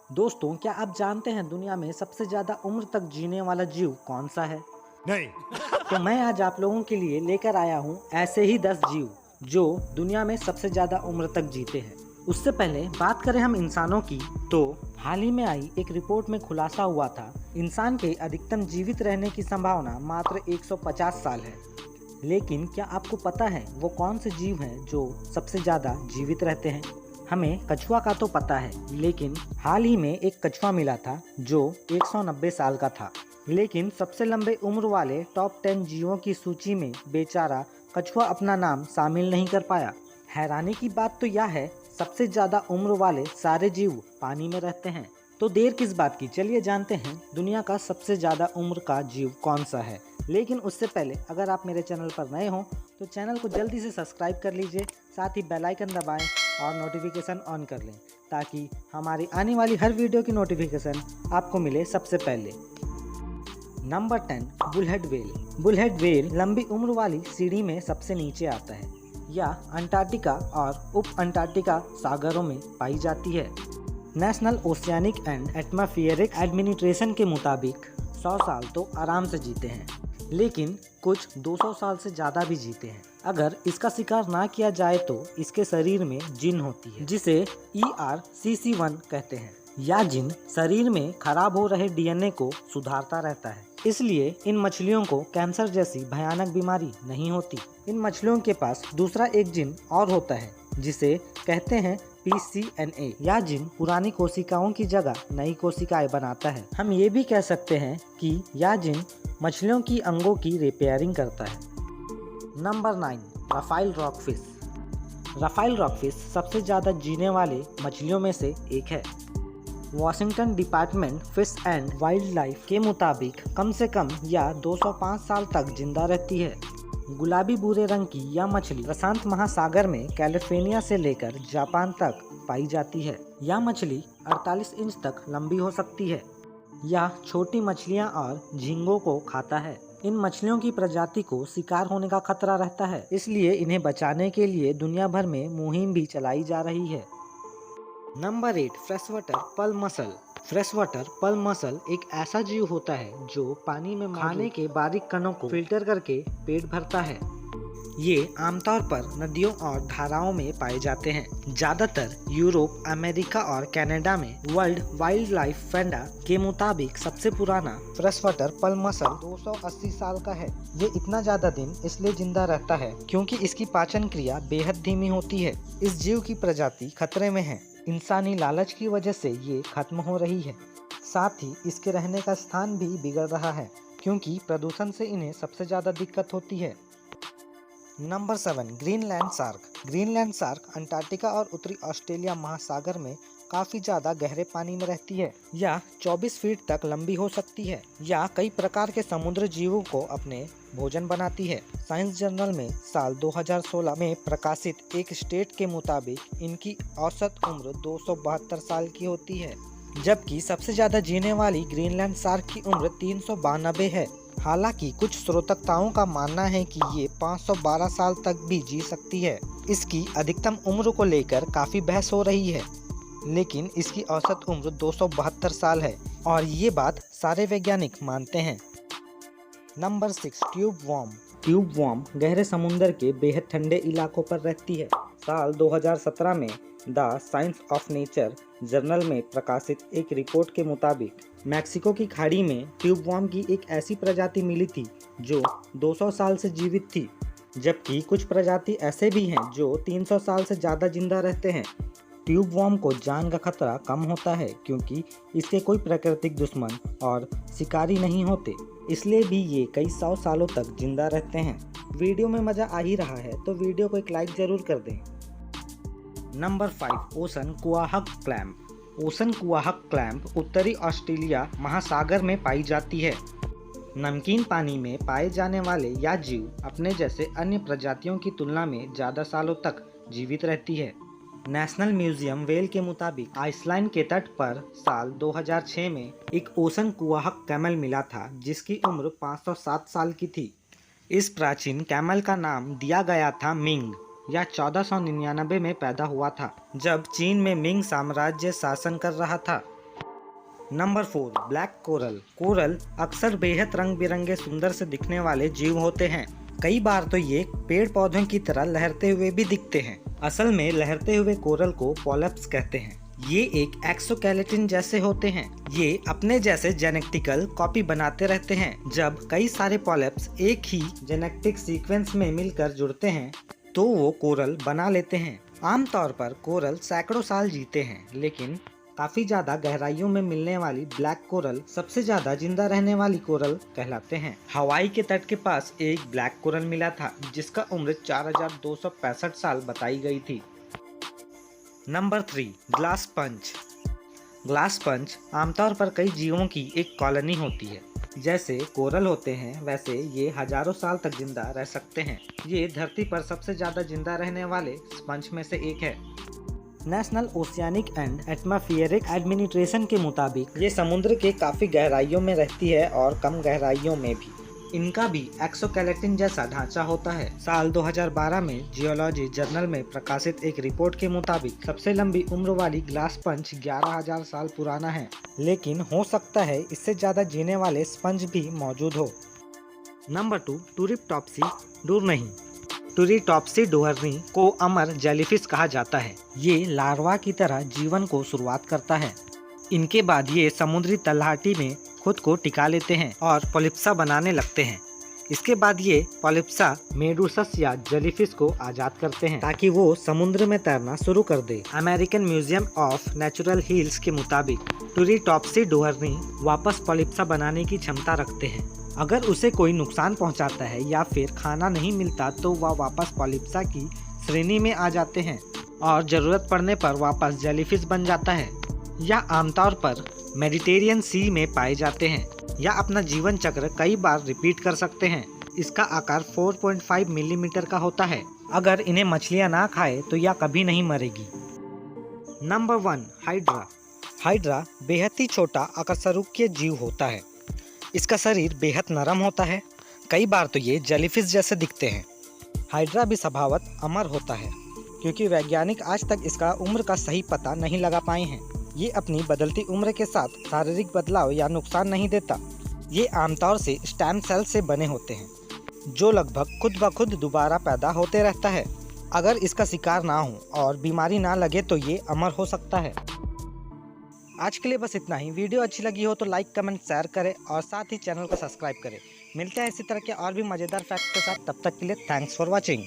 दोस्तों, क्या आप जानते हैं दुनिया में सबसे ज्यादा उम्र तक जीने वाला जीव कौन सा है? नहीं। तो मैं आज आप लोगों के लिए लेकर आया हूँ ऐसे ही 10 जीव जो दुनिया में सबसे ज्यादा उम्र तक जीते हैं। उससे पहले बात करें हम इंसानों की, तो हाल ही में आई एक रिपोर्ट में खुलासा हुआ था इंसान के अधिकतम जीवित रहने की संभावना मात्र 150 साल है। लेकिन क्या आपको पता है वो कौन से जीव हैं जो सबसे ज्यादा जीवित रहते हैं? हमें कछुआ का तो पता है, लेकिन हाल ही में एक कछुआ मिला था जो 190 साल का था। लेकिन सबसे लंबे उम्र वाले टॉप 10 जीवों की सूची में बेचारा कछुआ अपना नाम शामिल नहीं कर पाया। हैरानी की बात तो यह है, सबसे ज्यादा उम्र वाले सारे जीव पानी में रहते हैं। तो देर किस बात की, चलिए जानते हैं दुनिया का सबसे ज्यादा उम्र का जीव कौन सा है। लेकिन उससे पहले अगर आप मेरे चैनल पर नए हो तो चैनल को जल्दी से सब्सक्राइब कर लीजिए, साथ ही बेल आइकन दबाएं और नोटिफिकेशन ऑन कर लें ताकि हमारी आने वाली हर वीडियो की नोटिफिकेशन आपको मिले सबसे पहले। Number 10, bullhead whale. Bullhead whale लंबी उम्र वाली सीढ़ी में सबसे नीचे आता है। यह अंटार्कटिका और उप अंटार्कटिका सागरों में पाई जाती है। National oceanic and atmospheric administration के मुताबिक 100 साल तो आराम से जीते हैं, लेकिन कुछ 200 साल से ज़्यादा भी जीते हैं। अगर इसका शिकार ना किया जाए तो इसके शरीर में जिन होती है जिसे ERCC1 कहते हैं। यह जिन शरीर में खराब हो रहे DNA को सुधारता रहता है, इसलिए इन मछलियों को कैंसर जैसी भयानक बीमारी नहीं होती। इन मछलियों के पास दूसरा एक जिन और होता है जिसे कहते हैं PCNA। यह जिन पुरानी कोशिकाओं की जगह नई कोशिकाएं बनाता है। हम ये भी कह सकते हैं कि यह जिन मछलियों की अंगों की रिपेयरिंग करता है। Number 9, Rafale rockfish. Rafale rockfish सबसे ज़्यादा जीने वाले मछलियों में से एक है। Washington department fish and wild life के मुताबिक कम से कम यह 205 साल तक जिंदा रहती है। गुलाबी भूरे रंग की यह मछली प्रशांत महासागर में कैलिफोर्निया से लेकर जापान तक पाई जाती है। यह मछली 48 इंच तक लंबी हो सकती है। यह छोटी मछलियां और झींगों को खाता है। इन मछलियों की प्रजाति को शिकार होने का खतरा रहता है, इसलिए इन्हें बचाने के लिए दुनिया भर में मुहिम भी चलाई जा रही है। Number 8, freshwater pearl mussel. Freshwater pearl mussel एक ऐसा जीव होता है जो पानी में खाने के बारीक कणों को फिल्टर करके पेट भरता है। ये आमतौर पर नदियों और धाराओं में पाए जाते हैं। ज्यादातर यूरोप, अमेरिका और कनाडा में। वर्ल्ड वाइल्ड लाइफ फंडा के मुताबिक सबसे पुराना फ्रेशवाटर पर्ल मसल 280 साल का है। ये इतना ज्यादा दिन इसलिए जिंदा रहता है क्योंकि इसकी पाचन क्रिया बेहद धीमी होती है। इस जीव की प्रजाति खतरे में है। इंसानी लालच की वजह से ये खत्म हो रही है। साथ ही इसके रहने का स्थान भी बिगड़ रहा है क्योंकि प्रदूषण से इन्हें सबसे ज्यादा दिक्कत होती है। Number 7, Greenland shark. Greenland shark Antarctica और उत्तरी ऑस्ट्रेलिया महासागर में काफ़ी ज़्यादा गहरे पानी में रहती है। यह 24 फीट तक लंबी हो सकती है। यह कई प्रकार के समुद्र जीवों को अपने भोजन बनाती है। साइंस जर्नल में साल 2016 में प्रकाशित एक स्टेट के मुताबिक इनकी औसत उम्र 272 साल की होती है, जबकि सबसे ज़्यादा जीने वाली ग्रीनलैंड शार्क की उम्र 392 है। हालांकि कुछ स्रोतकर्ताओं का मानना है कि ये 512 साल तक भी जी सकती है। इसकी अधिकतम उम्र को लेकर काफ़ी बहस हो रही है, लेकिन इसकी औसत उम्र 272 साल है और ये बात सारे वैज्ञानिक मानते हैं। Number 6, tube worm. Tube worm गहरे समुद्र के बेहद ठंडे इलाकों पर रहती है। साल 2017 में the science of nature journal में प्रकाशित एक रिपोर्ट के मुताबिक मैक्सिको की खाड़ी में ट्यूब वर्म की एक ऐसी प्रजाति मिली थी जो 200 साल से जीवित थी, जबकि कुछ प्रजाति ऐसे भी हैं जो 300 साल से ज़्यादा जिंदा रहते हैं। ट्यूब वर्म को जान का खतरा कम होता है क्योंकि इसके कोई प्राकृतिक दुश्मन और शिकारी नहीं होते, इसलिए भी ये कई 100 सालों तक जिंदा रहते हैं। वीडियो में मज़ा आ ही रहा है तो वीडियो को एक लाइक ज़रूर कर दें। Number 5, ocean quahog clamp. Ocean quahog clamp उत्तरी ऑस्ट्रेलिया महासागर में पाई जाती है। नमकीन पानी में पाए जाने वाले यह जीव अपने जैसे अन्य प्रजातियों की तुलना में ज़्यादा सालों तक जीवित रहती है। नेशनल म्यूजियम वेल के मुताबिक आइसलैंड के तट पर साल 2006 में एक ओशन कुआहक कैमल मिला था जिसकी उम्र 507 साल की थी। इस प्राचीन कैमल का नाम दिया गया था मिंग। यह 1499 में पैदा हुआ था जब चीन में मिंग साम्राज्य शासन कर रहा था। Number 4, black coral. कोरल अक्सर बेहद रंग बिरंगे सुंदर से दिखने वाले जीव होते हैं। कई बार तो ये पेड़ पौधों की तरह लहरते हुए भी दिखते हैं। असल में लहरते हुए कोरल को पॉलिप्स कहते हैं। ये एक एक्सोस्केलेटन जैसे होते हैं। ये अपने जैसे जेनेटिकल कॉपी बनाते रहते हैं। जब कई सारे पॉलिप्स एक ही जेनेटिक सीक्वेंस में मिलकर जुड़ते हैं तो वो कोरल बना लेते हैं। आमतौर पर कोरल सैकड़ों साल जीते हैं, लेकिन काफी ज्यादा गहराइयों में मिलने वाली ब्लैक कोरल सबसे ज्यादा जिंदा रहने वाली कोरल कहलाते हैं। हवाई के तट के पास एक ब्लैक कोरल मिला था जिसका उम्र 4265 साल बताई गई थी। नंबर 3, ग्लास पंच। ग्लास पंच आमतौर पर कई जीवों की एक कॉलोनी होती है। जैसे कोरल होते हैं वैसे ये हजारों साल तक जिंदा रह सकते हैं। ये धरती पर सबसे ज्यादा जिंदा रहने वाले स्पंज में से एक है। National oceanic and atmospheric administration के मुताबिक ये समुद्र के काफ़ी गहराइयों में रहती है और कम गहराइयों में भी। इनका भी एक्सोस्केलेटन जैसा ढांचा होता है। साल 2012 में जियोलॉजी जर्नल में प्रकाशित एक रिपोर्ट के मुताबिक सबसे लंबी उम्र वाली ग्लास पंच 11,000 साल पुराना है, लेकिन हो सकता है इससे ज़्यादा जीने वाले स्पंज भी मौजूद हो। नंबर 2, टूरिप्टोप्सी डुरनही। टूरिप्टोप्सी डुरनही को अमर जेलीफिश कहा जाता है। ये लार्वा की तरह जीवन को शुरुआत करता है। इनके बाद ये समुद्री तलहटी में खुद को टिका लेते हैं और पॉलिप्सा बनाने लगते हैं। इसके बाद ये पॉलिप्सा मेडूसस या जेलीफिश को आज़ाद करते हैं ताकि वो समुद्र में तैरना शुरू कर दे। American museum of natural hills के मुताबिक टूरिप्टोप्सी डुरनही वापस पॉलिप्सा बनाने की क्षमता रखते हैं। अगर उसे कोई नुकसान पहुंचाता है या फिर खाना नहीं मिलता तो वह वापस पॉलिप्सा की श्रेणी में आ जाते हैं और ज़रूरत पड़ने पर वापस जेलीफिश बन जाता है। यह आमतौर पर मेडिटेरियन सी में पाए जाते हैं या अपना जीवन चक्र कई बार रिपीट कर सकते हैं। इसका आकार 4.5 मिलीमीटर का होता है। अगर इन्हें मछलियां ना खाए तो यह कभी नहीं मरेगी। Number 1, hydra. हाइड्रा बेहद ही छोटा अकशेरुकीय जीव होता है। इसका शरीर बेहद नरम होता है। कई बार तो ये जेलीफिश जैसे दिखते हैं। हाइड्रा भी स्वभावतः अमर होता है क्योंकि वैज्ञानिक आज तक इसका उम्र का सही पता नहीं लगा पाए हैं। ये अपनी बदलती उम्र के साथ शारीरिक बदलाव या नुकसान नहीं देता। ये आमतौर से स्टेम सेल से बने होते हैं जो लगभग खुद ब खुद दोबारा पैदा होते रहता है। अगर इसका शिकार ना हो और बीमारी ना लगे तो ये अमर हो सकता है। आज के लिए बस इतना ही। वीडियो अच्छी लगी हो तो लाइक, कमेंट, शेयर करें और साथ ही चैनल को सब्सक्राइब करें। मिलते हैं इसी तरह के और भी मज़ेदार फैक्ट के साथ। तब तक के लिए थैंक्स फॉर वॉचिंग।